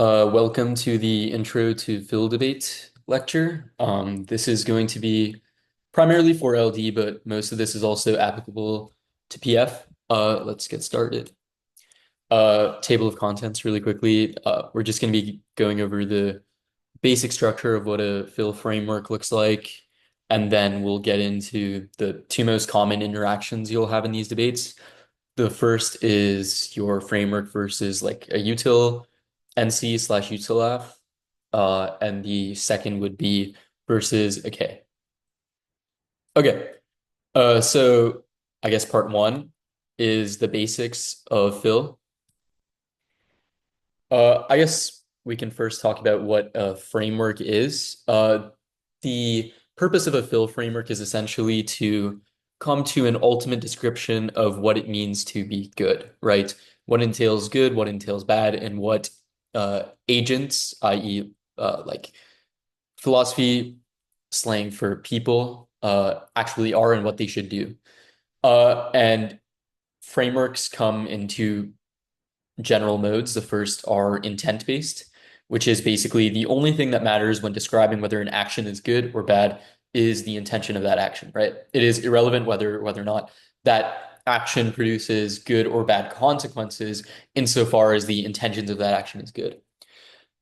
Welcome to the Intro to Phil Debate lecture. This is going to be primarily for LD, but most of this is also applicable to PF. Let's get started. Table of contents really quickly. We're just going to be going over the basic structure of what a Phil framework looks like, and then we'll get into the two most common interactions you'll have in these debates. The first is your framework versus like a util NC slash utilaf. And the second would be versus a K. Okay. So I guess part one is the basics of Phil. I guess we can first talk about what a framework is. The purpose of a Phil framework is essentially to come to an ultimate description of what it means to be good, right? What entails good, what entails bad, and what agents, i.e., like philosophy slang for people, actually are and what they should do. And frameworks come into general modes. The first are intent-based, which is basically the only thing that matters when describing whether an action is good or bad is the intention of that action, right? It is irrelevant whether or not that action produces good or bad consequences insofar as the intentions of that action is good.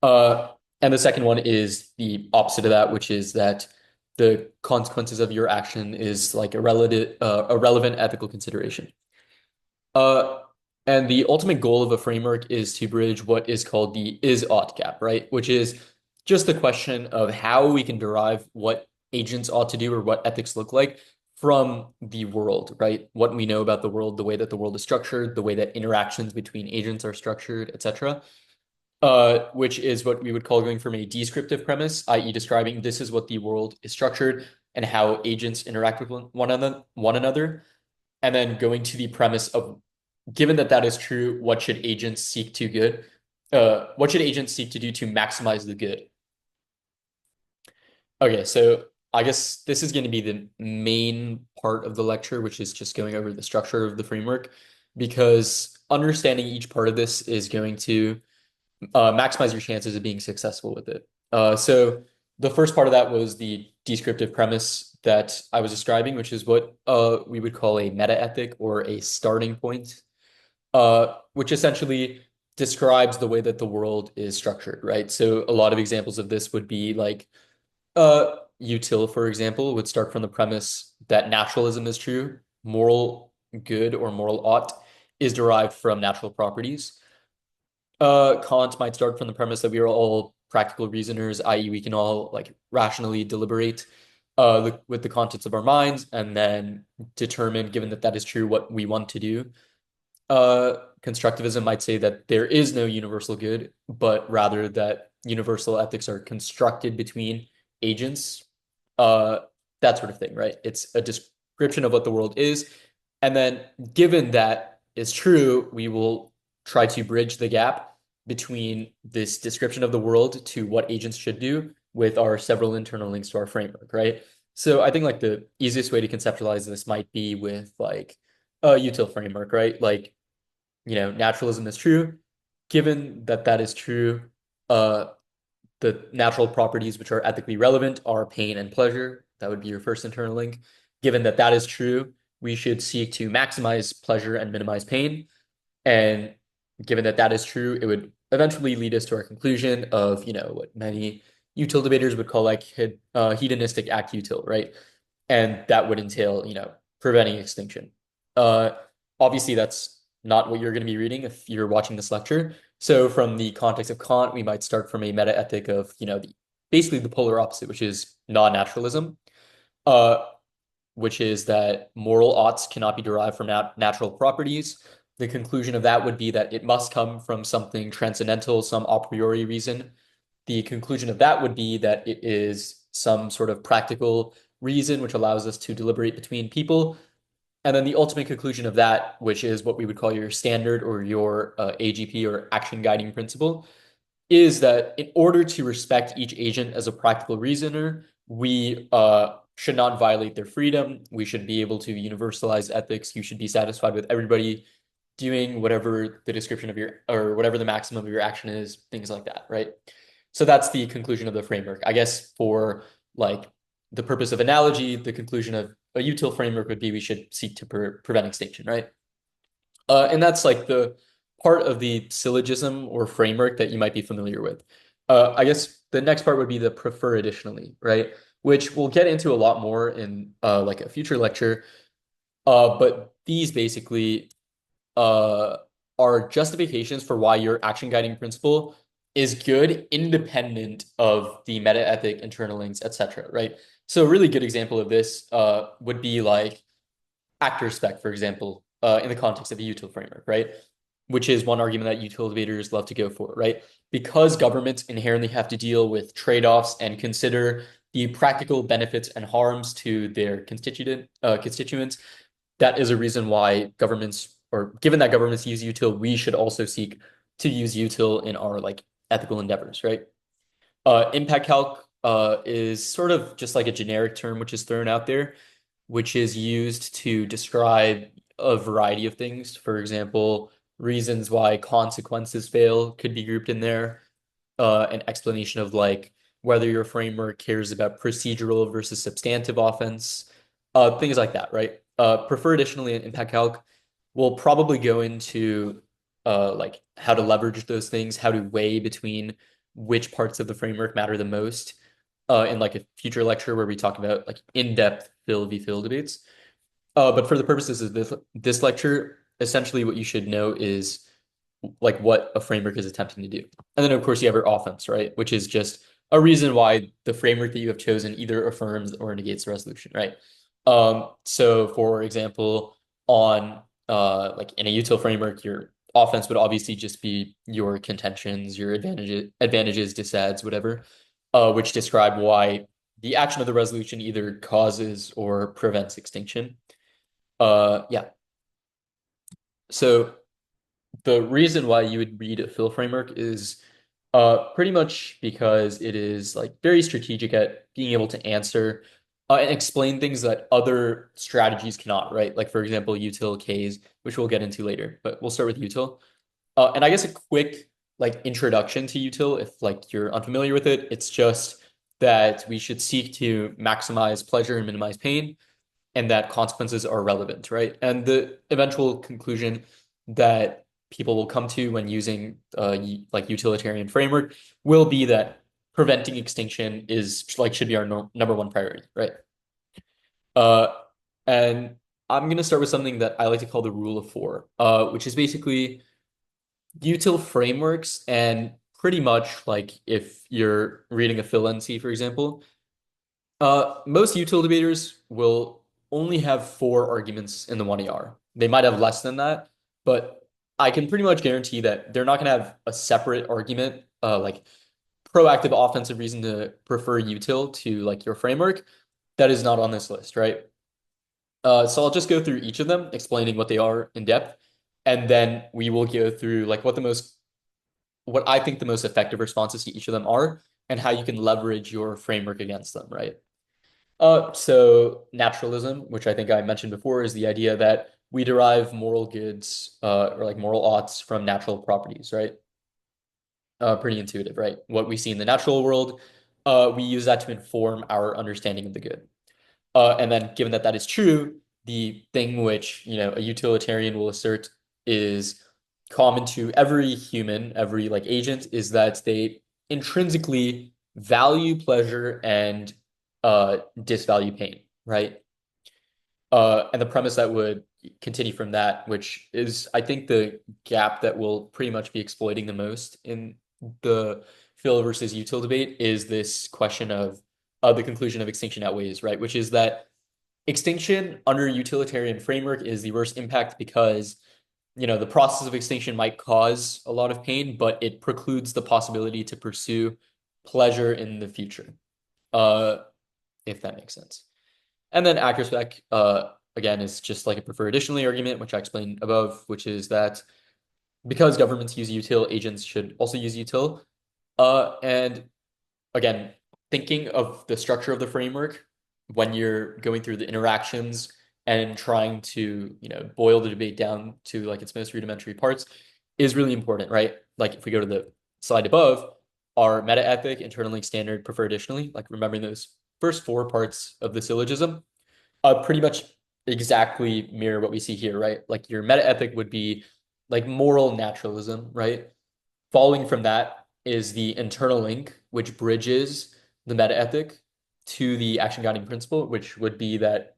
Uh, and the second one is the opposite of that, which is that the consequences of your action is like a relevant ethical consideration. Uh, and the ultimate goal of a framework is to bridge what is called the is-ought gap, right? Which is just the question of how we can derive what agents ought to do or what ethics look like from the world, right? What we know about the world, the way that the world is structured, the way that interactions between agents are structured, etc. Which is what we would call going from a descriptive premise, i.e., describing this is what the world is structured and how agents interact with one another, and then going to the premise of given that that is true, what should agents seek to good? What should agents seek to do to maximize the good? Okay, so I guess this is going to be the main part of the lecture, which is just going over the structure of the framework, because understanding each part of this is going to maximize your chances of being successful with it. So the first part of that was the descriptive premise that I was describing, which is what we would call a meta ethic or a starting point, which essentially describes the way that the world is structured, right? So a lot of examples of this would be like util, for example, would start from the premise that naturalism is true, moral good or moral ought is derived from natural properties. Kant might start from the premise that we are all practical reasoners, i.e., we can all like rationally deliberate with the contents of our minds and then determine, given that that is true, what we want to do. Constructivism might say that there is no universal good, but rather that universal ethics are constructed between agents, uh, that sort of thing, right? It's a description of what the world is. And then, given that is true, we will try to bridge the gap between this description of the world to what agents should do with our several internal links to our framework, right? So I think like the easiest way to conceptualize this might be with like a util framework, right? Like, naturalism is true. Given that that is true, uh, the natural properties which are ethically relevant are pain and pleasure. That would be your first internal link. Given that that is true, we should seek to maximize pleasure and minimize pain. And given that that is true, it would eventually lead us to our conclusion of, what many util debaters would call like hedonistic act util, right? And that would entail, preventing extinction. Uh, Obviously, that's not what you're going to be reading if you're watching this lecture. So, from the context of Kant, we might start from a meta ethic of, basically the polar opposite, which is non-naturalism, uh, which is that moral oughts cannot be derived from natural properties. The conclusion of that would be that it must come from something transcendental, some a priori reason. The conclusion of that would be that it is some sort of practical reason which allows us to deliberate between people. And then the ultimate conclusion of that, which is what we would call your standard or your AGP or action guiding principle, is that in order to respect each agent as a practical reasoner, we should not violate their freedom. We should be able to universalize ethics. You should be satisfied with everybody doing whatever the description of your or whatever the maximum of your action is, things like that, right? So that's the conclusion of the framework. I guess for like the purpose of analogy, the conclusion of a util framework would be we should seek to prevent extinction, right? And that's like the part of the syllogism or framework that you might be familiar with. I guess the next part would be the prefer additionally, right? Which we'll get into a lot more in like a future lecture. But these basically uh, are justifications for why your action guiding principle is good, independent of the meta ethic, internal links, etc. Right? So a really good example of this would be like actor spec, for example, in the context of a util framework, right? Which is one argument that util debaters love to go for, right? Because governments inherently have to deal with trade-offs and consider the practical benefits and harms to their constituents, that is a reason why governments, or given that governments use util, we should also seek to use util in our like ethical endeavors, right? Impact calc is sort of just like a generic term which is thrown out there, which is used to describe a variety of things. For example, reasons why consequences fail could be grouped in there. An explanation of like whether your framework cares about procedural versus substantive offense, things like that, right? Prefer additionally in impact calc, we'll probably go into like how to leverage those things, how to weigh between which parts of the framework matter the most in like a future lecture where we talk about like in-depth fill v fill debates. But for the purposes of this lecture, essentially what you should know is like what a framework is attempting to do. And then of course you have your offense, right? Which is just a reason why the framework that you have chosen either affirms or negates the resolution, right? So for example, on like in a util framework, your offense would obviously just be your contentions, your advantages, disads, whatever, which describe why the action of the resolution either causes or prevents extinction. Yeah. So the reason why you would read a fill framework is pretty much because it is like very strategic at being able to answer and explain things that other strategies cannot, right? Like for example, util Ks, which we'll get into later, but we'll start with util. And I guess a quick like introduction to util, if like you're unfamiliar with it, it's just that we should seek to maximize pleasure and minimize pain, and that consequences are relevant, right? And the eventual conclusion that people will come to when using like utilitarian framework will be that preventing extinction is like should be our number one priority, right? Uh, and I'm gonna start with something that I like to call the rule of four, which is basically util frameworks and pretty much like if you're reading a fill NC, for example, most util debaters will only have four arguments in the 1AR. They might have less than that, but I can pretty much guarantee that they're not going to have a separate argument, like proactive offensive reason to prefer util to like your framework. That is not on this list, right? So I'll just go through each of them, explaining what they are in depth, and then we will go through like what I think the most effective responses to each of them are, and how you can leverage your framework against them, right? So naturalism, which I think I mentioned before, is the idea that we derive moral goods, or like moral oughts from natural properties, right? Pretty intuitive, right? What we see in the natural world, we use that to inform our understanding of the good. And then given that that is true, the thing which, a utilitarian will assert is common to every human, every like agent, is that they intrinsically value pleasure and disvalue pain, right? And the premise that would continue from that, which is, I think, the gap that we'll pretty much be exploiting the most in the fill versus util debate, is this question of the conclusion of extinction outweighs, right? Which is that extinction under a utilitarian framework is the worst impact because, the process of extinction might cause a lot of pain, but it precludes the possibility to pursue pleasure in the future, uh, if that makes sense. And then acrospec, again, is just like a preferred additionally argument, which I explained above, which is that because governments use util, agents should also use util. And again, thinking of the structure of the framework when you're going through the interactions and trying to, boil the debate down to like its most rudimentary parts is really important, right? Like if we go to the slide above, our meta ethic, internal link standard, prefer additionally, like remembering those first four parts of the syllogism, pretty much exactly mirror what we see here, right? Like your meta ethic would be like moral naturalism, right? Following from that is the internal link, which bridges the meta ethic to the action guiding principle, which would be that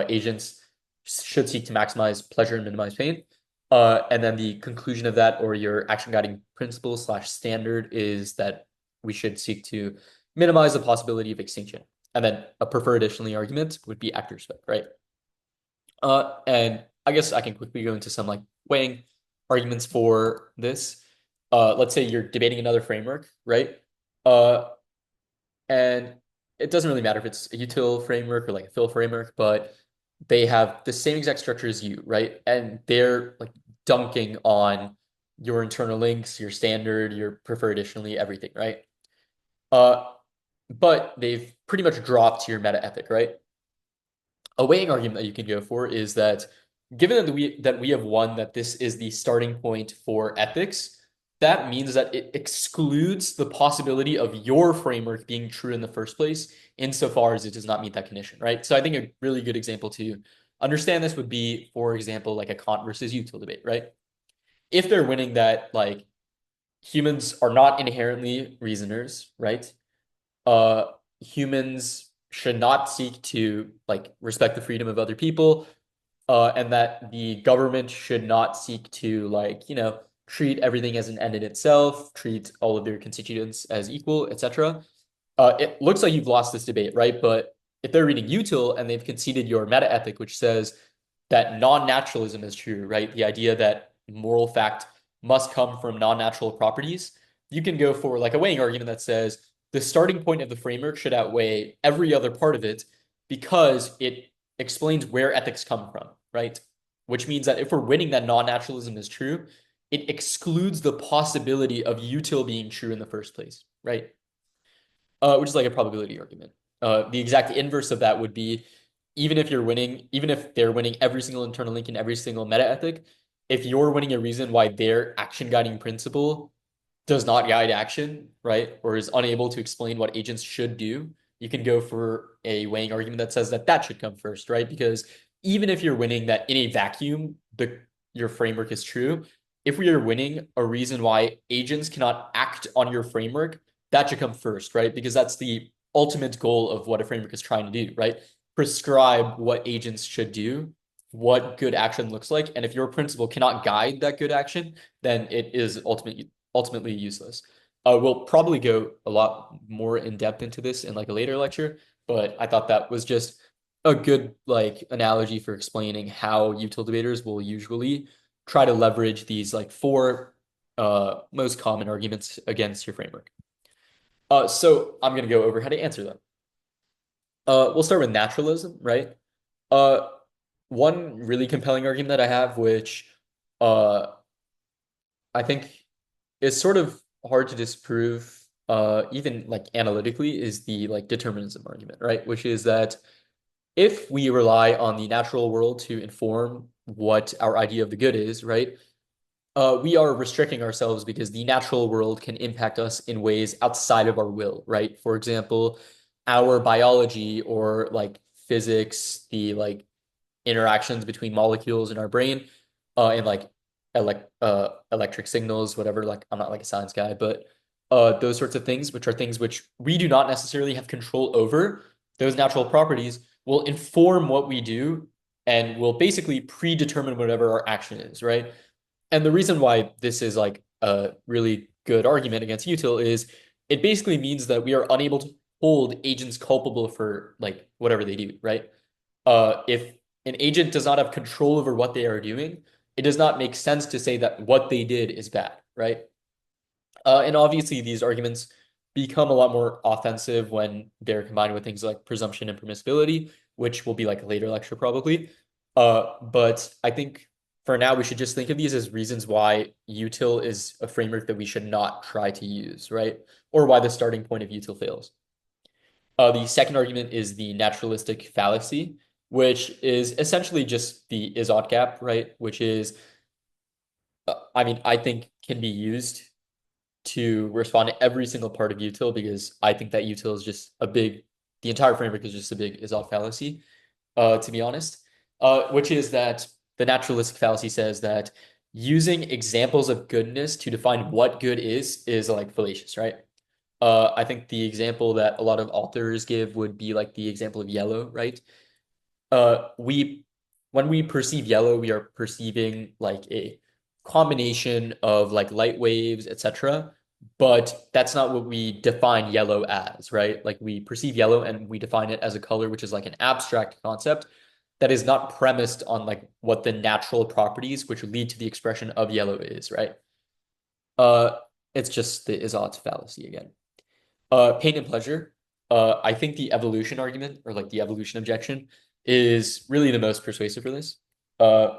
agents should seek to maximize pleasure and minimize pain. And then the conclusion of that, or your action guiding principle slash standard, is that we should seek to minimize the possibility of extinction. And then a prefer additionally argument would be actor spec, right? And I guess I can quickly go into some like weighing arguments for this. Let's say you're debating another framework, right? Uh, and it doesn't really matter if it's a util framework or like a fill framework, but they have the same exact structure as you, right? And they're like dunking on your internal links, your standard, your prefer additionally, everything, right? Uh, but they've pretty much dropped your meta ethic, right? A weighing argument that you can go for is that given that we have won that this is the starting point for ethics, that means that it excludes the possibility of your framework being true in the first place, insofar as it does not meet that condition, right? So I think a really good example to understand this would be, for example, like a Kant versus util debate, right? If they're winning that like humans are not inherently reasoners, right? uh Humans should not seek to like respect the freedom of other people, and that the government should not seek to like, treat everything as an end in itself, treat all of their constituents as equal, etc. It looks like you've lost this debate, right? But if they're reading util and they've conceded your meta ethic, which says that non-naturalism is true, right? The idea that moral fact must come from non-natural properties, you can go for like a weighing argument that says the starting point of the framework should outweigh every other part of it because it explains where ethics come from, right? Which means that if we're winning that non-naturalism is true, it excludes the possibility of util being true in the first place, right? Which is like a probability argument. The exact inverse of that would be even if you're winning, even if they're winning every single internal link in every single meta ethic, if you're winning a reason why their action guiding principle does not guide action, right, or is unable to explain what agents should do, you can go for a weighing argument that says that that should come first, right? Because even if you're winning that in a vacuum, your framework is true. If we are winning a reason why agents cannot act on your framework, that should come first, right? Because that's the ultimate goal of what a framework is trying to do, right? Prescribe what agents should do, what good action looks like. And if your principle cannot guide that good action, then it is ultimately useless. We'll probably go a lot more in depth into this in like a later lecture, but I thought that was just a good like analogy for explaining how util debaters will usually try to leverage these like four most common arguments against your framework. So I'm going to go over how to answer them. We'll start with naturalism, right? Uh, One really compelling argument that I have, which uh, I think is sort of hard to disprove, even like analytically, is the like determinism argument, right? Which is that if we rely on the natural world to inform what our idea of the good is, right? We are restricting ourselves because the natural world can impact us in ways outside of our will, right? For example, our biology or like physics, the like interactions between molecules in our brain, and like electric signals, whatever. Like I'm not like a science guy, but those sorts of things, which are things which we do not necessarily have control over, those natural properties will inform what we do and will basically predetermine whatever our action is, right? And the reason why this is like a really good argument against util is it basically means that we are unable to hold agents culpable for like whatever they do, right? If an agent does not have control over what they are doing, it does not make sense to say that what they did is bad, right? And obviously, these arguments become a lot more offensive when they're combined with things like presumption and permissibility, which will be like a later lecture probably. But I think for now, we should just think of these as reasons why util is a framework that we should not try to use, right? Or why the starting point of util fails. The second argument is the naturalistic fallacy, which is essentially just the is-ought gap, right? Which is, I mean, I think can be used to respond to every single part of util because I think that util is just a big, the entire framework is just a big is-ought fallacy, to be honest, which is that the naturalistic fallacy says that using examples of goodness to define what good is like fallacious, right? I think the example that a lot of authors give would be like the example of yellow, right? We when we perceive yellow, we are perceiving like a combination of like light waves, etc. But that's not what we define yellow as, right? Like we perceive yellow and we define it as a color, which is like an abstract concept that is not premised on like what the natural properties which lead to the expression of yellow is, right? Uh, it's just the is-ought fallacy again. Pain and pleasure. I think the evolution argument or like the evolution objection is really the most persuasive for this. Uh,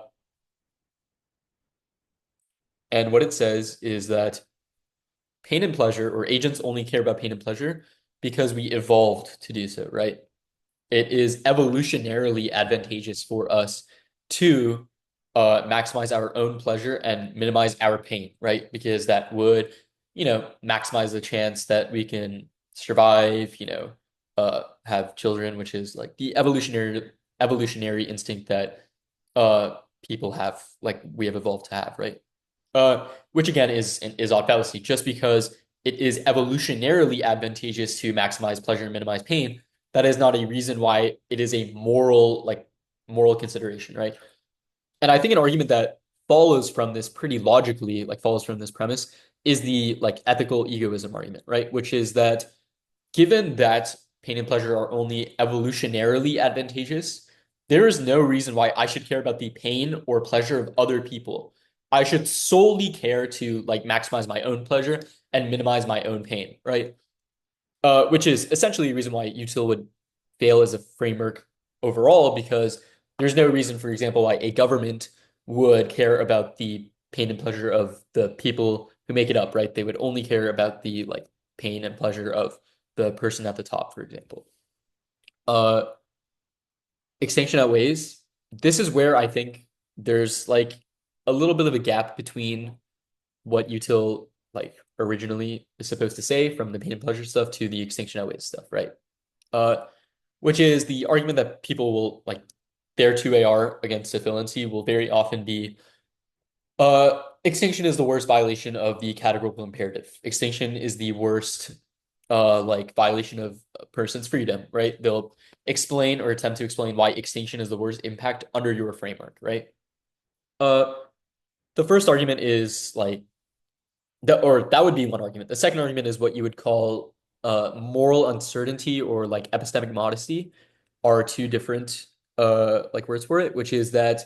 and what it says is that pain and pleasure or agents only care about pain and pleasure because we evolved to do so, right? It is evolutionarily advantageous for us to maximize our own pleasure and minimize our pain, right? Because that would, maximize the chance that we can survive, have children, which is like the evolutionary instinct that people have, like we have evolved to have, right? Which again is odd fallacy, just because it is evolutionarily advantageous to maximize pleasure and minimize pain. That is not a reason why it is a moral consideration, right? And I think an argument that follows from this pretty logically, like follows from this premise, is the like ethical egoism argument, right? Which is that given that pain and pleasure are only evolutionarily advantageous, there is no reason why I should care about the pain or pleasure of other people. I should solely care to like maximize my own pleasure and minimize my own pain, right? Which is essentially a reason why util would fail as a framework overall, because there's no reason, for example, why a government would care about the pain and pleasure of the people who make it up, right? They would only care about the like pain and pleasure of the person at the top, for example. Uh, Extinction outweighs. This is where I think there's like a little bit of a gap between what util like originally is supposed to say from the pain and pleasure stuff to the extinction outweighs stuff, right? Uh, which is the argument that people will like their 2AR against equivalency will very often be extinction is the worst violation of the categorical imperative. Extinction is the worst like violation of a person's freedom, right? They'll explain or attempt to explain why extinction is the worst impact under your framework, right? Uh the first argument is like that would be one argument. The second argument is what you would call moral uncertainty or like epistemic modesty are two different like words for it, which is that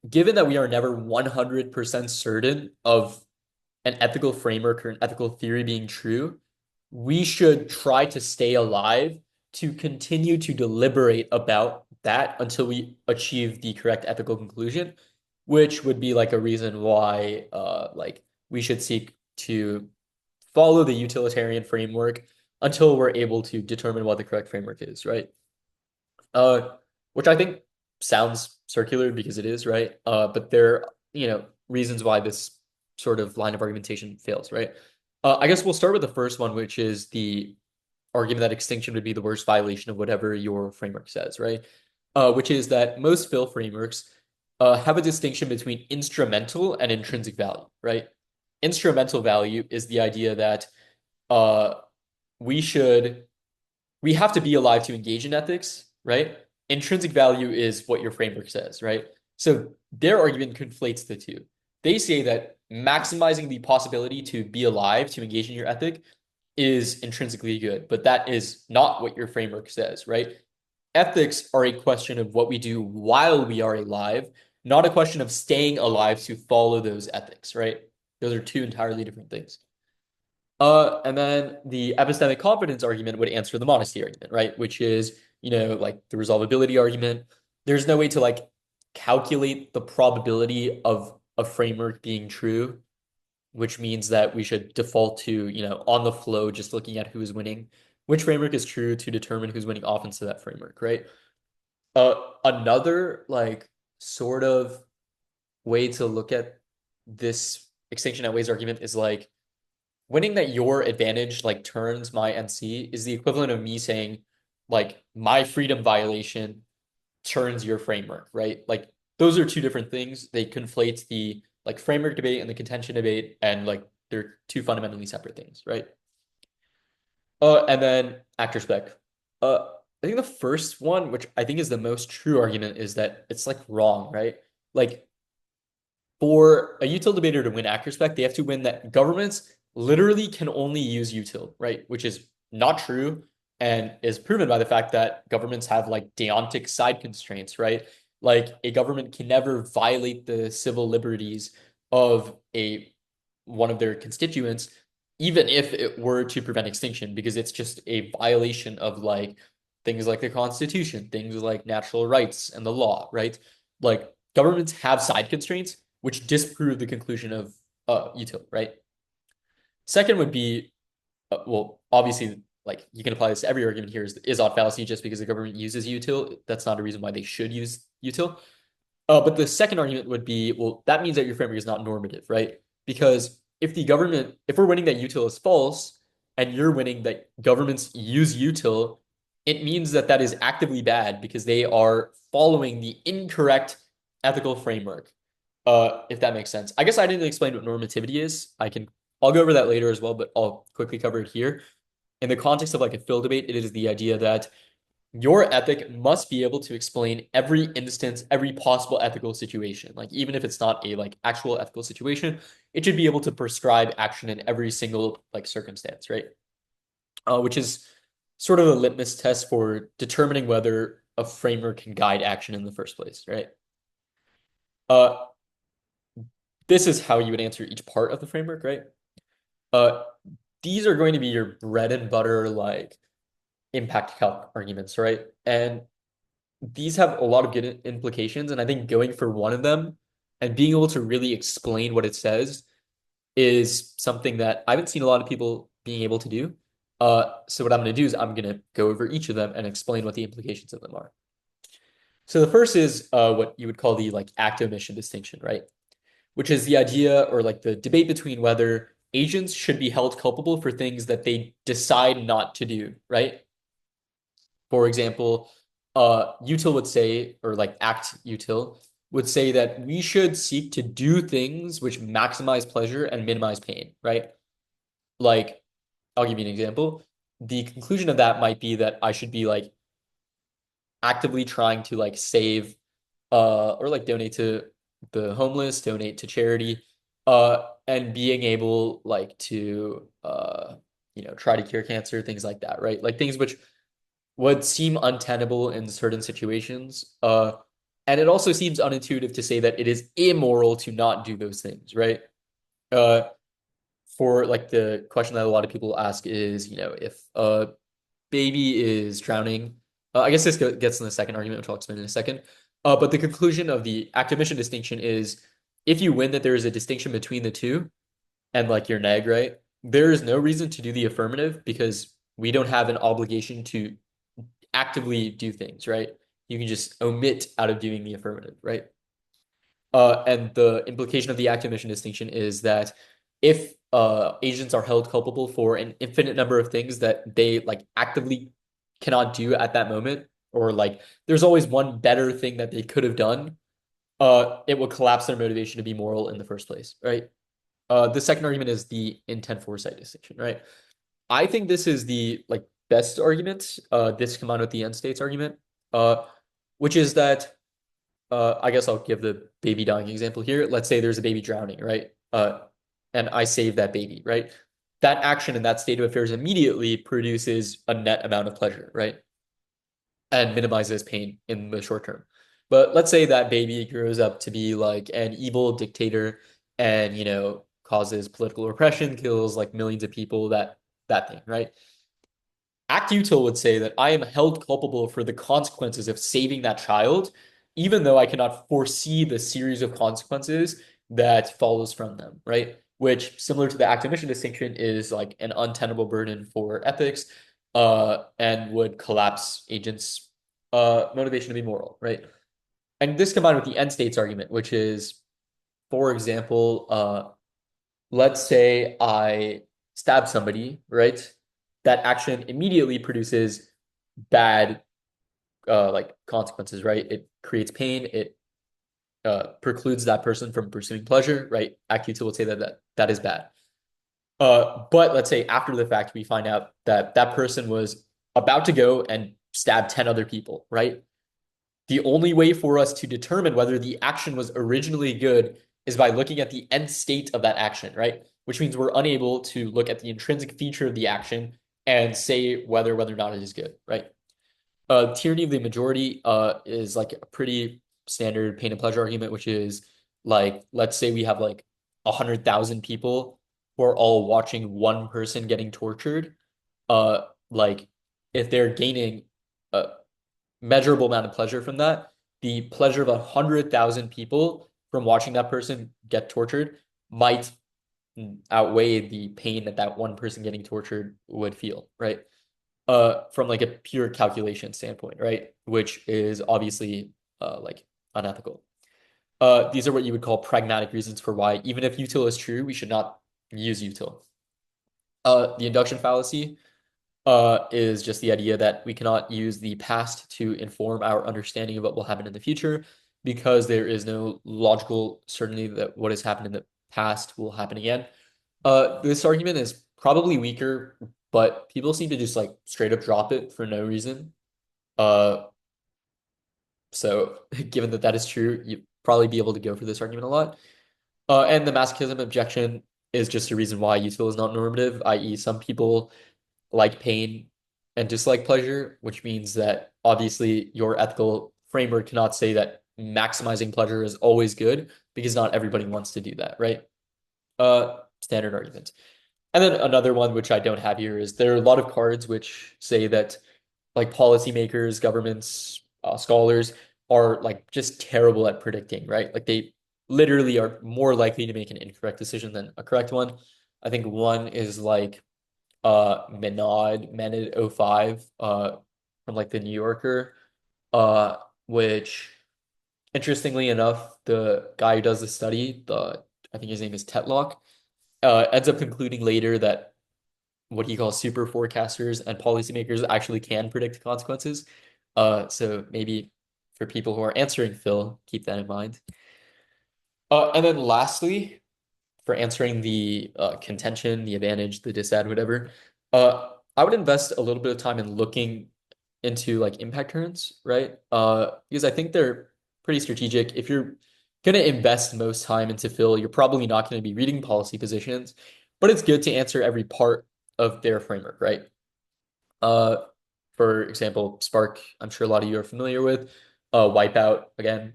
given that we are never 100% certain of an ethical framework or an ethical theory being true, we should try to stay alive to continue to deliberate about that until we achieve the correct ethical conclusion, which would be like a reason why like we should seek to follow the utilitarian framework until we're able to determine what the correct framework is, right? Which I think sounds circular because it is, right? But there are, reasons why this sort of line of argumentation fails, right? I guess we'll start with the first one, which is the argument that extinction would be the worst violation of whatever your framework says, right? Which is that most fill frameworks have a distinction between instrumental and intrinsic value, right? Instrumental value is the idea that uh, we should we have to be alive to engage in ethics, right? Intrinsic value is what your framework says, right? So their argument conflates the two. They say that maximizing the possibility to be alive to engage in your ethic is intrinsically good, but that is not what your framework says, right? Ethics are a question of what we do while we are alive, not a question of staying alive to follow those ethics, right? Those are two entirely different things. And then the epistemic competence argument would answer the modesty argument, right? Which is, like the resolvability argument. There's no way to like calculate the probability of a framework being true, which means that we should default to, on the flow, just looking at who is winning, which framework is true to determine who's winning offense to that framework, right? Another like sort of way to look at this extinction outweighs argument is like winning that your advantage like turns my NC is the equivalent of me saying like my freedom violation turns your framework, right? Like those are two different things. They conflate the like framework debate and the contention debate, and like they're two fundamentally separate things, right? And then actor spec. I think the first one, which I think is the most true argument, is that it's like wrong, right? Like for a util debater to win actor spec, they have to win that governments literally can only use util, right? Which is not true and is proven by the fact that governments have like deontic side constraints, right? Like a government can never violate the civil liberties of a one of their constituents, even if it were to prevent extinction, because it's just a violation of like things like the Constitution, things like natural rights and the law, right? Like governments have side constraints which disprove the conclusion of util, right? Second would be, well, obviously, like you can apply this to every argument here is odd fallacy just because the government uses util. That's not a reason why they should use util. But the second argument would be, well, that means that your framework is not normative, right? Because if we're winning that util is false, and you're winning that governments use util, it means that that is actively bad because they are following the incorrect ethical framework. If that makes sense. I guess I didn't explain what normativity is. I'll go over that later as well, but I'll quickly cover it here. In the context of like a field debate, it is the idea that your ethic must be able to explain every instance, every possible ethical situation. Like even if it's not a like actual ethical situation, it should be able to prescribe action in every single like circumstance, right? Which is sort of a litmus test for determining whether a framework can guide action in the first place, right? Uh, this is how you would answer each part of the framework, right? Uh, these are going to be your bread and butter like impact calc arguments, right? And these have a lot of good implications, and I think going for one of them and being able to really explain what it says is something that I haven't seen a lot of people being able to do. So what I'm going to do is I'm going to go over each of them and explain what the implications of them are. So the first is what you would call the like act omission distinction, right? Which is the idea or like the debate between whether agents should be held culpable for things that they decide not to do, right? For example, util would say, or like act util would say that we should seek to do things which maximize pleasure and minimize pain, right? Like, I'll give you an example. The conclusion of that might be that I should be like actively trying to like save or like donate to the homeless, donate to charity, and being able like to try to cure cancer, things like that, right? Like things which would seem untenable in certain situations. And it also seems unintuitive to say that it is immoral to not do those things, right? Uh, for like the question that a lot of people ask is, if a baby is drowning, I guess this gets in the second argument, which I'll explain in a second. But the conclusion of the active mission distinction is if you win that there is a distinction between the two and like your neg, right? There is no reason to do the affirmative because we don't have an obligation to actively do things, right? You can just omit out of doing the affirmative, right? And the implication of the active mission distinction is that if agents are held culpable for an infinite number of things that they like actively cannot do at that moment, or like there's always one better thing that they could have done, it will collapse their motivation to be moral in the first place, right? The second argument is the intent foresight distinction, right? I think this is the like best argument. This combined with the end states argument, uh, which is that I guess I'll give the baby dying example here. Let's say there's a baby drowning, right? And I save that baby, right? That action in that state of affairs immediately produces a net amount of pleasure, right? And minimizes pain in the short term. But let's say that baby grows up to be like an evil dictator and, causes political repression, kills like millions of people, that thing, right? Act util would say that I am held culpable for the consequences of saving that child, even though I cannot foresee the series of consequences that follows from them, right? Which, similar to the act omission distinction, is like an untenable burden for ethics, and would collapse agents' motivation to be moral, right? And this combined with the end states argument, which is, for example, let's say I stab somebody, right? That action immediately produces bad like consequences, right? It creates pain, it precludes that person from pursuing pleasure, right? Acuta would say that is bad. But let's say after the fact, we find out that that person was about to go and stab 10 other people, right? The only way for us to determine whether the action was originally good is by looking at the end state of that action, right? Which means we're unable to look at the intrinsic feature of the action and say whether or not it is good, right? Tyranny of the majority is like a pretty standard pain and pleasure argument, which is like, let's say we have like 100,000 people who are all watching one person getting tortured. Like if they're gaining a measurable amount of pleasure from that, the pleasure of 100,000 people from watching that person get tortured might outweigh the pain that that one person getting tortured would feel, right? From like a pure calculation standpoint, right? Which is obviously like unethical. These are what you would call pragmatic reasons for why, even if util is true, we should not use util. The induction fallacy is just the idea that we cannot use the past to inform our understanding of what will happen in the future because there is no logical certainty that what has happened in the past will happen again. This argument is probably weaker, but people seem to just like straight up drop it for no reason. Uh, so given that that is true, you'd probably be able to go for this argument a lot. And the masochism objection is just a reason why util is not normative, i.e., some people like pain and dislike pleasure, which means that obviously your ethical framework cannot say that maximizing pleasure is always good because not everybody wants to do that, right? Standard argument. And then another one which I don't have here is there are a lot of cards which say that like policymakers, governments, scholars are like just terrible at predicting, right? Like they literally are more likely to make an incorrect decision than a correct one. I think one is like Menad 05 from like the New Yorker, uh which interestingly enough, the guy who does the study, the I think his name is Tetlock, ends up concluding later that what he calls super forecasters and policymakers actually can predict consequences. So maybe for people who are answering Phil, keep that in mind. And then lastly, for answering the contention, the advantage, the disad, whatever, I would invest a little bit of time in looking into like impact turns, right? Because I think they're pretty strategic. If you're going to invest most time into Phil, you're probably not going to be reading policy positions, but it's good to answer every part of their framework, right? Uh, for example, Spark, I'm sure a lot of you are familiar with. Wipeout, again,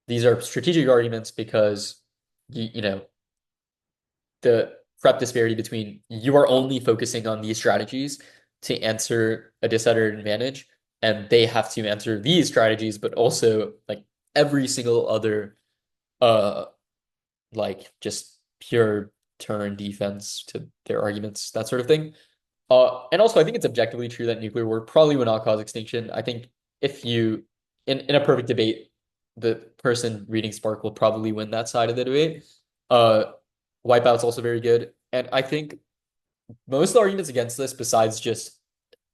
these are strategic arguments because you know the prep disparity between you are only focusing on these strategies to answer a disordered advantage, and they have to answer these strategies, but also like every single other uh like just pure turn defense to their arguments, that sort of thing. And also I think it's objectively true that nuclear war probably would not cause extinction. I think if you in a perfect debate, the person reading Spark will probably win that side of the debate. Uh Wipeout's also very good. And I think most of the arguments against this, besides just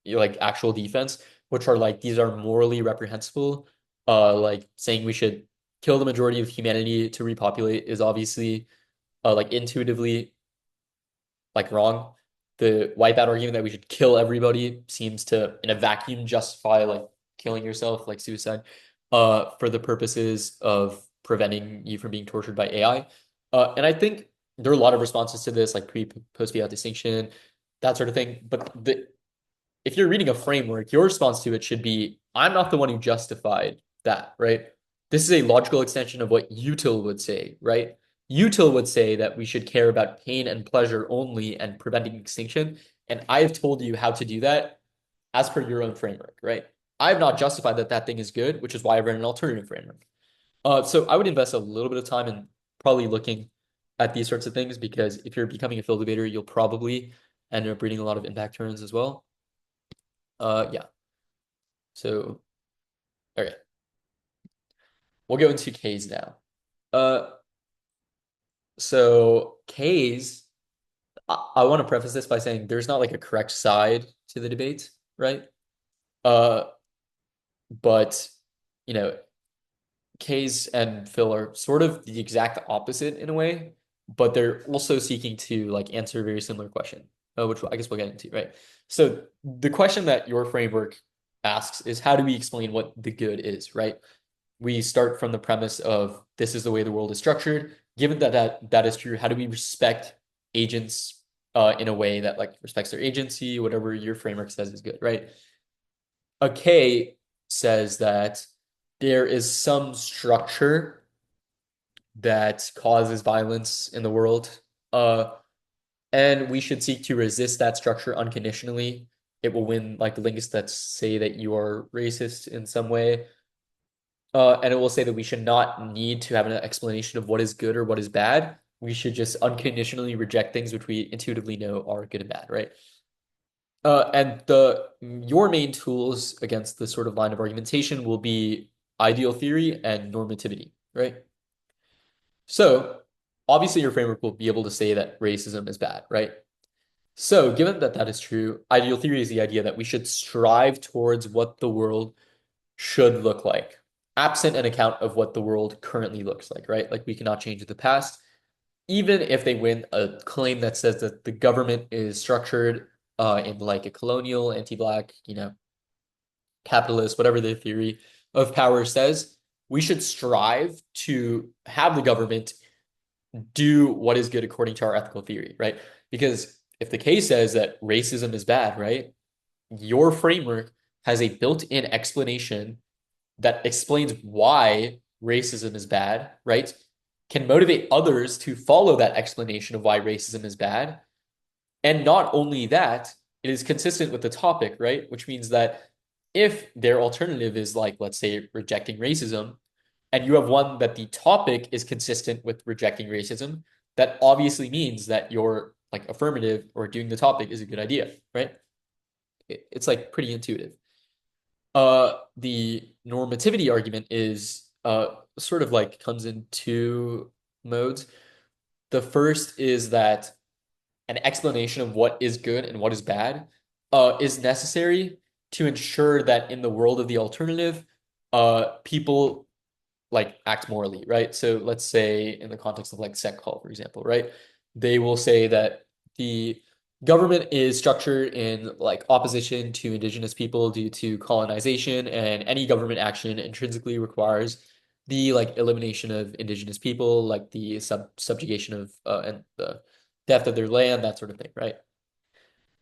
like actual defense, which are like these are morally reprehensible, like saying we should kill the majority of humanity to repopulate is obviously like intuitively like wrong. The wipeout argument that we should kill everybody seems to, in a vacuum, justify like killing yourself, like suicide, for the purposes of preventing you from being tortured by AI. And I think there are a lot of responses to this, like post fiat distinction, that sort of thing. But if you're reading a framework, your response to it should be, I'm not the one who justified that, right? This is a logical extension of what util would say, right? Util would say that we should care about pain and pleasure only and preventing extinction. And I have told you how to do that as per your own framework, right? I have not justified that that thing is good, which is why I've written an alternative framework. So I would invest a little bit of time in probably looking at these sorts of things because if you're becoming a field debater, you'll probably end up reading a lot of impact turns as well. Yeah. So Okay, we'll go into K's now. Uh, so K's, I want to preface this by saying there's not like a correct side to the debate, right? Uh, but you know, K's and Phil are sort of the exact opposite in a way, but they're also seeking to like answer a very similar question, which I guess we'll get into, right? So the question that your framework asks is how do we explain what the good is, right? We start from the premise of this is the way the world is structured. Given that is true, how do we respect agents in a way that like respects their agency, whatever your framework says is good, right? A K says that there is some structure that causes violence in the world, and we should seek to resist that structure unconditionally. It will win like links that say that you are racist in some way. And it will say that we should not need to have an explanation of what is good or what is bad. We should just unconditionally reject things which we intuitively know are good and bad, right? And the your main tools against this sort of line of argumentation will be ideal theory and normativity, right? So obviously your framework will be able to say that racism is bad, right? So given that that is true, ideal theory is the idea that we should strive towards what the world should look like, absent an account of what the world currently looks like, right? Like we cannot change the past, even if they win a claim that says that the government is structured in like a colonial, anti-black, capitalist, whatever their theory of power says, we should strive to have the government do what is good according to our ethical theory, right? Because if the case says that racism is bad, right? Your framework has a built-in explanation that explains why racism is bad, right? Can motivate others to follow that explanation of why racism is bad. And not only that, it is consistent with the topic, right? Which means that if their alternative is like, let's say, rejecting racism, and you have one that the topic is consistent with rejecting racism, that obviously means that your like affirmative or doing the topic is a good idea, right? It's like pretty intuitive. The normativity argument is sort of like comes in two modes. The first is that an explanation of what is good and what is bad is necessary to ensure that in the world of the alternative, people like act morally, right? So let's say in the context of like sect call, for example, right? They will say that the government is structured in like opposition to indigenous people due to colonization, and any government action intrinsically requires the like elimination of indigenous people, like the subjugation of and the theft of their land, that sort of thing, right?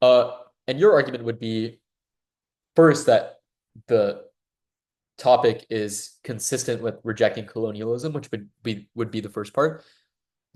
Uh, and your argument would be first that the topic is consistent with rejecting colonialism, which would be the first part.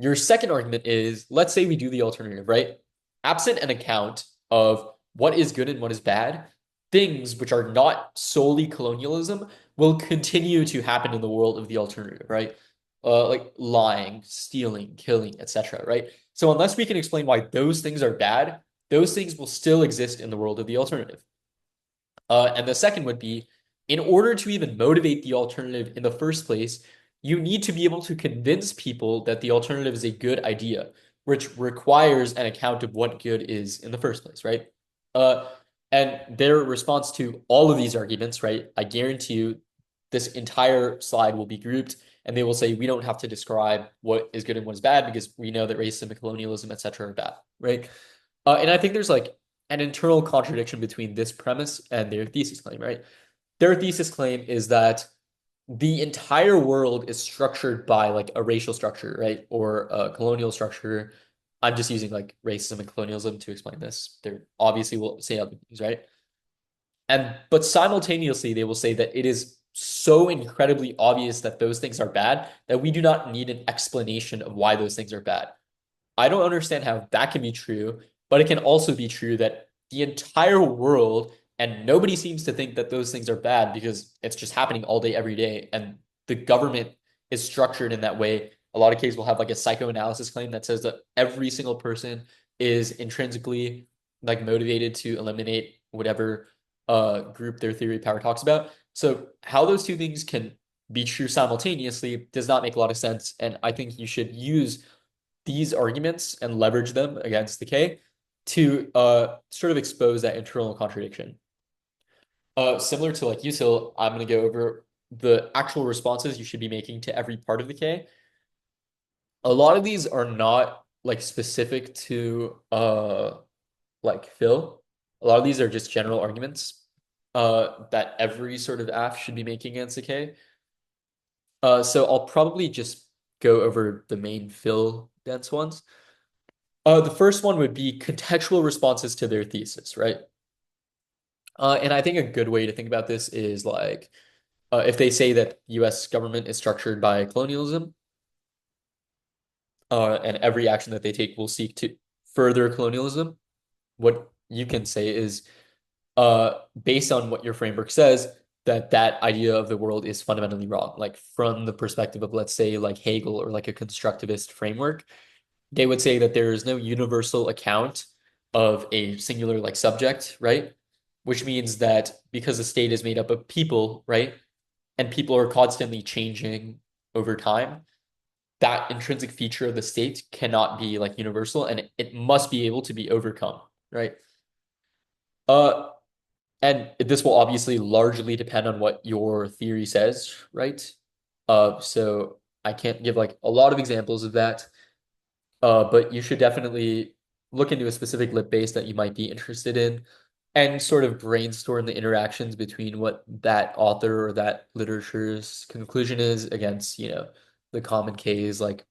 Your second argument is let's say we do the alternative, right? Absent an account of what is good and what is bad, things which are not solely colonialism will continue to happen in the world of the alternative, right? Like lying, stealing, killing, etc., right? So unless we can explain why those things are bad, those things will still exist in the world of the alternative. And the second would be, in order to even motivate the alternative in the first place, you need to be able to convince people that the alternative is a good idea, which requires an account of what good is in the first place, right? Uh, and their response to all of these arguments, right? I guarantee you this entire slide will be grouped and they will say we don't have to describe what is good and what is bad because we know that racism and colonialism, etc., are bad, right? And I think there's like an internal contradiction between this premise and their thesis claim, right? Their thesis claim is that the entire world is structured by like a racial structure, right? Or a colonial structure. I'm just using like racism and colonialism to explain this. They obviously will say other things, right? And but simultaneously, they will say that it is so incredibly obvious that those things are bad that we do not need an explanation of why those things are bad. I don't understand how that can be true, but it can also be true that the entire world and nobody seems to think that those things are bad because it's just happening all day, every day. And the government is structured in that way. A lot of cases will have like a psychoanalysis claim that says that every single person is intrinsically like motivated to eliminate whatever group their theory of power talks about. So how those two things can be true simultaneously does not make a lot of sense. And I think you should use these arguments and leverage them against the K to sort of expose that internal contradiction. Similar to like util, I'm going to go over the actual responses you should be making to every part of the K. A lot of these are not like specific to like Phil. A lot of these are just general arguments that every sort of AF should be making against the K. So I'll probably just go over the main Phil dense ones. The first one would be contextual responses to their thesis, right? And I think a good way to think about this is like if they say that US government is structured by colonialism, and every action that they take will seek to further colonialism, what you can say is based on what your framework says, that that idea of the world is fundamentally wrong. Like from the perspective of, let's say, like Hegel or like a constructivist framework, they would say that there is no universal account of a singular like subject, right? Which means that because the state is made up of people, right? And people are constantly changing over time, that intrinsic feature of the state cannot be like universal and it must be able to be overcome, right? Uh, and this will obviously largely depend on what your theory says, right? So I can't give like a lot of examples of that. But you should definitely look into a specific lit base that you might be interested in and sort of brainstorm the interactions between what that author or that literature's conclusion is against, the common Ks like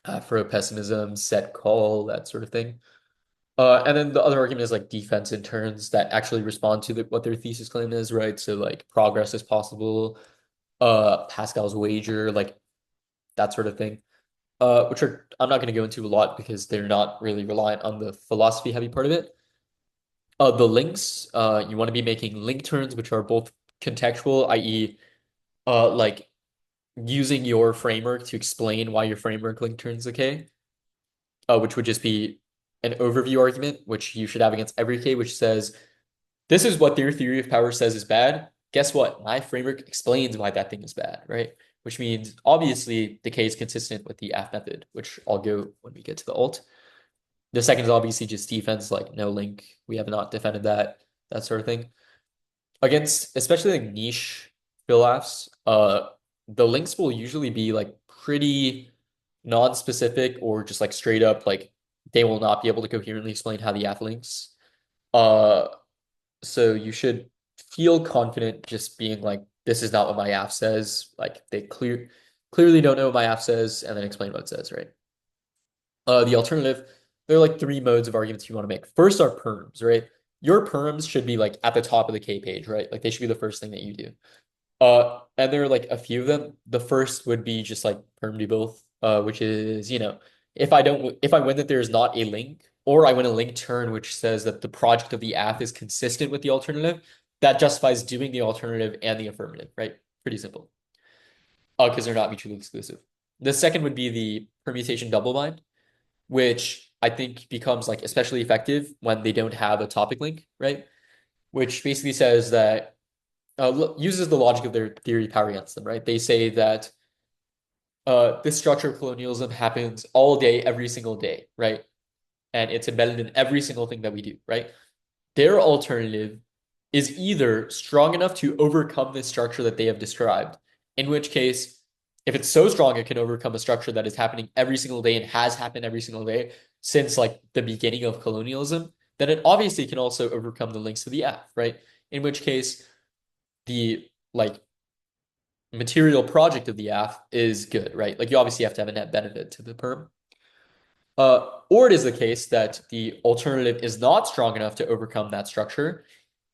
Afro-pessimism, set call, that sort of thing. And then the other argument is like defense interns that actually respond to what their thesis claim is, right? So like progress is possible, Pascal's wager, like that sort of thing. Which are I'm not going to go into a lot because they're not really reliant on the philosophy heavy part of it. The links, you want to be making link turns, which are both contextual, i.e., like using your framework to explain why your framework link turns okay, which would just be an overview argument, which you should have against every K, which says, this is what their theory of power says is bad. Guess what? My framework explains why that thing is bad, right? Which means obviously the K is consistent with the F method, which I'll go when we get to the alt. The second is obviously just defense, like no link. We have not defended that sort of thing. Against especially like niche fill-offs, the links will usually be like pretty non-specific or just like straight up like they will not be able to coherently explain how the app links. Uh, so you should feel confident just being like, this is not what my app says. Like they clearly don't know what my app says, and then explain what it says, right? The alternative, there are like three modes of arguments you want to make. First are perms, right? Your perms should be like at the top of the K page, right? Like they should be the first thing that you do. And there are like a few of them. The first would be just like perm do both, which is, if I win that there is not a link, or I win a link turn which says that the project of the app is consistent with the alternative, that justifies doing the alternative and the affirmative, right? Pretty simple. Because they're not mutually exclusive. The second would be the permutation double bind, which I think becomes like especially effective when they don't have a topic link, right? Which basically says that uses the logic of their theory power against them, right? They say that this structure of colonialism happens all day, every single day, right? And it's embedded in every single thing that we do, right? Their alternative is either strong enough to overcome this structure that they have described, in which case, if it's so strong, it can overcome a structure that is happening every single day and has happened every single day since like the beginning of colonialism, then it obviously can also overcome the links to the F, right? In which case, the like material project of the F is good, right? Like you obviously have to have a net benefit to the perm. Or it is the case that the alternative is not strong enough to overcome that structure,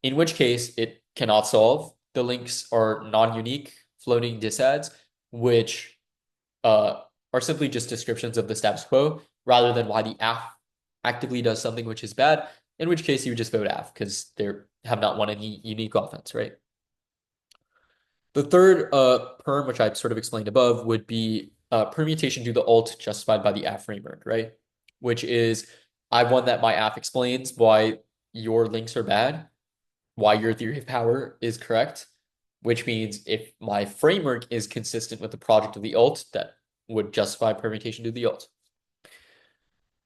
in which case it cannot solve. The links are non-unique floating disads, which are simply just descriptions of the status quo rather than why the AF actively does something which is bad, in which case you would just vote AF because they have not won any unique offense, right? The third perm, which I've sort of explained above, would be permutation due to alt justified by the AF framework, right? Which is I want that my AF explains why your links are bad, why your theory of power is correct, which means if my framework is consistent with the project of the ult, that would justify permutation to the ult.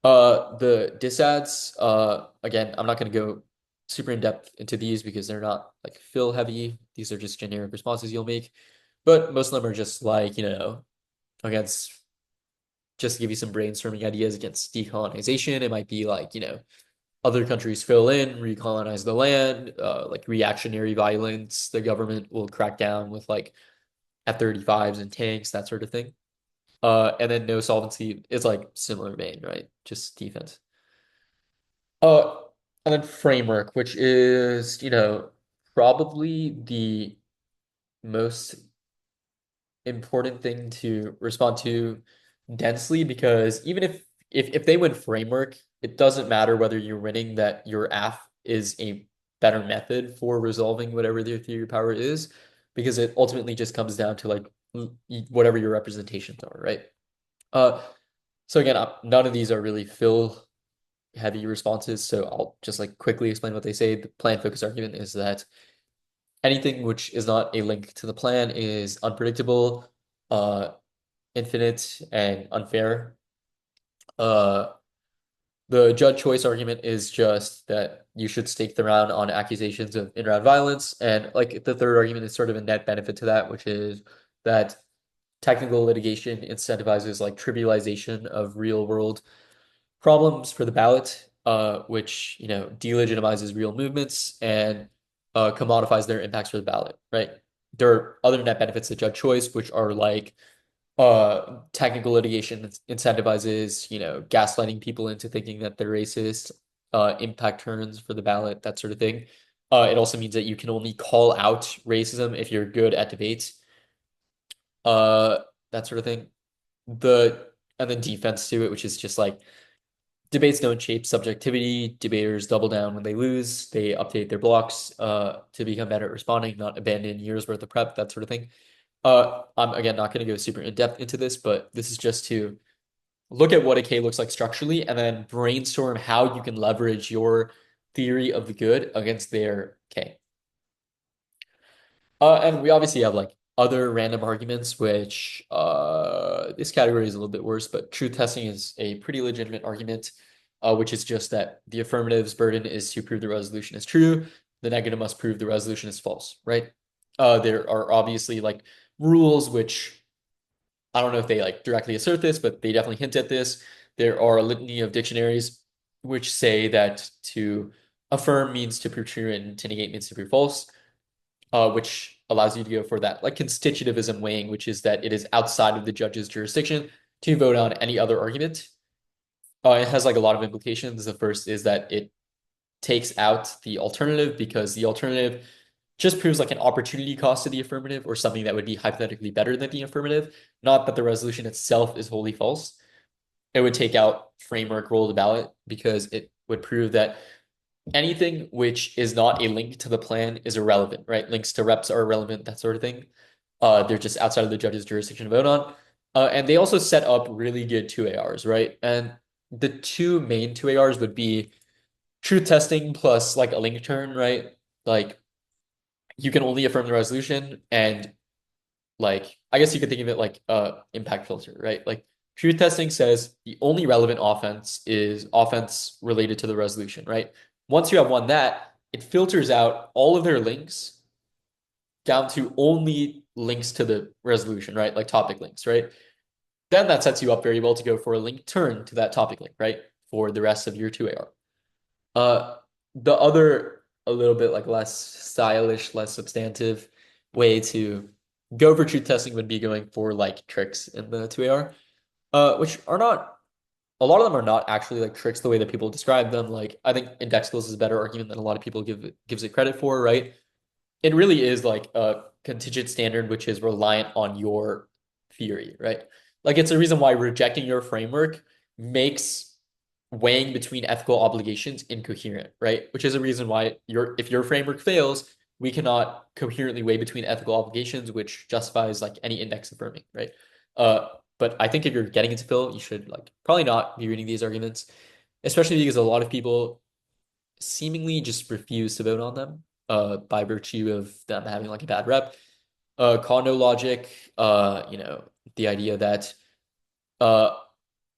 The disads, again, I'm not going to go super in depth into these because they're not like fill heavy. These are just generic responses you'll make. But most of them are just like, against, just to give you some brainstorming ideas against decolonization. It might be like, other countries fill in, recolonize the land, like reactionary violence. The government will crack down with like F-35s and tanks, that sort of thing. And then no solvency is like similar vein, right? Just defense. Uh, and then framework, which is, probably the most important thing to respond to densely because even if they win framework, it doesn't matter whether you're winning that your AF is a better method for resolving whatever their theory of power is, because it ultimately just comes down to like whatever your representations are, right? Uh, so again, none of these are really fill heavy responses, so I'll just like quickly explain what they say. The plan focus argument is that anything which is not a link to the plan is unpredictable, uh, infinite, and unfair. Uh, the judge choice argument is just that you should stake the round on accusations of in-round violence. And like the third argument is sort of a net benefit to that, which is that technical litigation incentivizes like trivialization of real world problems for the ballot, which, delegitimizes real movements and commodifies their impacts for the ballot, right? There are other net benefits to judge choice, which are like technical litigation incentivizes, gaslighting people into thinking that they're racist, impact turns for the ballot, that sort of thing. It also means that you can only call out racism if you're good at debates, uh, that sort of thing. The and then defense to it, which is just like debates don't shape subjectivity. Debaters double down when they lose. They update their blocks to become better at responding, not abandon years worth of prep, that sort of thing. I'm again not going to go super in depth into this, but this is just to look at what a K looks like structurally and then brainstorm how you can leverage your theory of the good against their K. And we obviously have like other random arguments, which this category is a little bit worse, but truth testing is a pretty legitimate argument, which is just that the affirmative's burden is to prove the resolution is true. The negative must prove the resolution is false, right? There are obviously like rules which I don't know if they like directly assert this, but they definitely hint at this. There are a litany of dictionaries which say that to affirm means to prove true and to negate means to prove false, which allows you to go for that like constitutivism weighing, which is that it is outside of the judge's jurisdiction to vote on any other argument. It has like a lot of implications. The first is that it takes out the alternative because the alternative just proves like an opportunity cost to the affirmative or something that would be hypothetically better than the affirmative, not that the resolution itself is wholly false. It would take out framework roll the ballot because it would prove that anything which is not a link to the plan is irrelevant, right? Links to reps are irrelevant, that sort of thing. They're just outside of the judge's jurisdiction to vote on. And they also set up really good 2ARs, right? And the two main 2ARs would be truth testing plus like a link turn, right? Like you can only affirm the resolution and like I guess you could think of it like impact filter, right? Like truth testing says the only relevant offense is offense related to the resolution, right? Once you have won that, it filters out all of their links down to only links to the resolution, right? Like topic links, right? Then that sets you up very well to go for a link turn to that topic link, right? For the rest of your 2AR. Uh, the other, a little bit like less stylish, less substantive way to go for truth testing would be going for like tricks in the 2AR, which are not, a lot of them are not actually like tricks the way that people describe them. Like I think index skills is a better argument than a lot of people gives it credit for, right? It really is like a contingent standard which is reliant on your theory, right? Like it's a reason why rejecting your framework makes weighing between ethical obligations incoherent, right? Which is a reason why if your framework fails, we cannot coherently weigh between ethical obligations, which justifies like any index affirming, right? Uh, but I think if you're getting into Phil, you should like probably not be reading these arguments, especially because a lot of people seemingly just refuse to vote on them by virtue of them having like a bad rep. Kondo logic, the idea that uh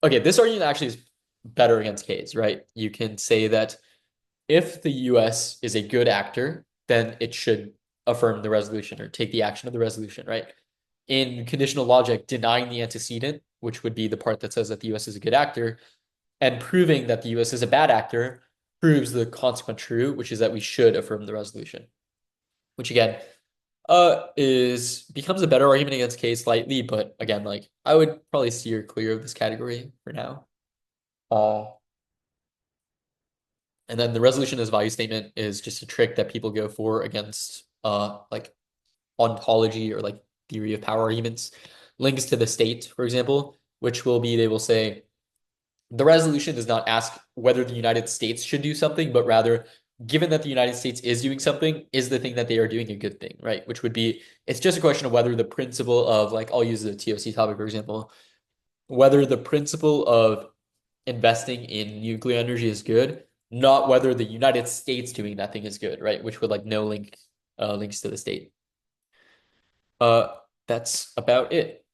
okay, this argument actually is better against K's, right? You can say that if the US is a good actor, then it should affirm the resolution or take the action of the resolution, right? In conditional logic, denying the antecedent, which would be the part that says that the US is a good actor, and proving that the US is a bad actor proves the consequent true, which is that we should affirm the resolution, which again is becomes a better argument against K slightly, but again, like I would probably steer clear of this category for now. Uh, and then the resolution as value statement is just a trick that people go for against like ontology or like theory of power arguments. Links to the state, for example, which will be they will say the resolution does not ask whether the United States should do something, but rather, given that the United States is doing something, is the thing that they are doing a good thing, right? Which would be, it's just a question of whether the principle of, like, I'll use the TOC topic, for example, whether the principle of investing in nuclear energy is good, not whether the United States doing that thing is good, right? Which would like no links to the state. Uh, that's about it.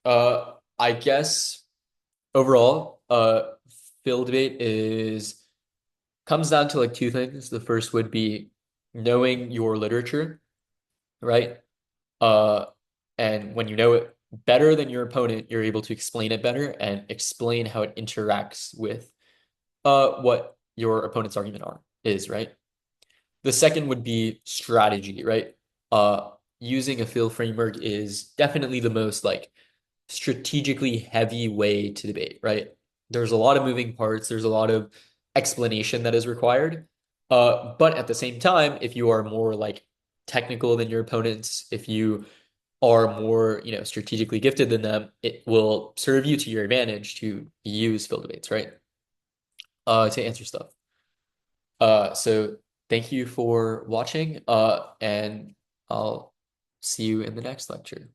I guess overall, field debate is comes down to like two things. The first would be knowing your literature, right? Uh, and when you know it better than your opponent, you're able to explain it better and explain how it interacts with what your opponent's argument is, right? The second would be strategy, right? Using a field framework is definitely the most like strategically heavy way to debate, right? There's a lot of moving parts, there's a lot of explanation that is required. But at the same time, if you are more like technical than your opponents, if you are more, strategically gifted than them, it will serve you to your advantage to use field debates, right? To answer stuff. So thank you for watching, and I'll see you in the next lecture.